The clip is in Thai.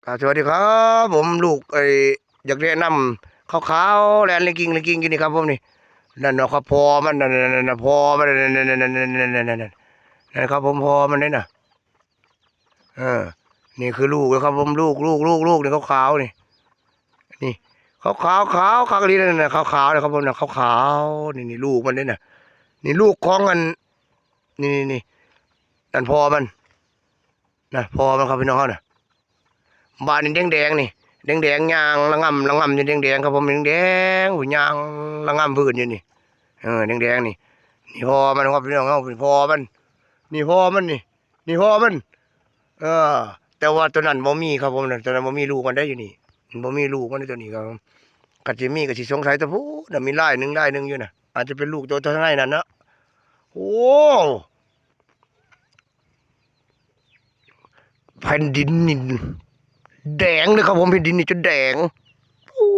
สวัสดีครับผมลูกอยากแนะนำขาวๆแลนลิงกิ้งกินนี่ครับผมนี่นั่นเนาะครับพอมันนั่นพอมันนั่นครับผมพอมันนี่น่ะเออนี่คือลูกนะครับผมลูกนี่ขาวๆนี่ขาวขาวกะลีนั่นน่ะขาวๆนะครับผมน่ะขาวๆนี่ลูกมันนี่น่ะนี่ลูกของมันนี่นั่นพอมันนะพอมันครับพี่น้องเขาน่ะ บ้านนี่แดงนี่แดงยางระงำนี่แดงครับผมแดงหูยางระงำพื้นอยู่นี่แดงนี่พอมันครับพี่น้องเอาพอมันนี่พอมันนี่พอมันเออแต่ว่าตัวนั้นบ่มีครับผมตัวนั้นบ่มีลูกมันได้อยู่นี่มันบ่มีลูกมันในตัวนี้ครับกัดสิมีก็สิสงสัยแต่ผู้น่ะมีลายหนึ่งอยู่น่ะอาจจะเป็นลูกตัวข้างในนั่นนะโอ้แผ่นดินนี่แดงเลยครับผมแผ่นดินนี่จะแดง โอ้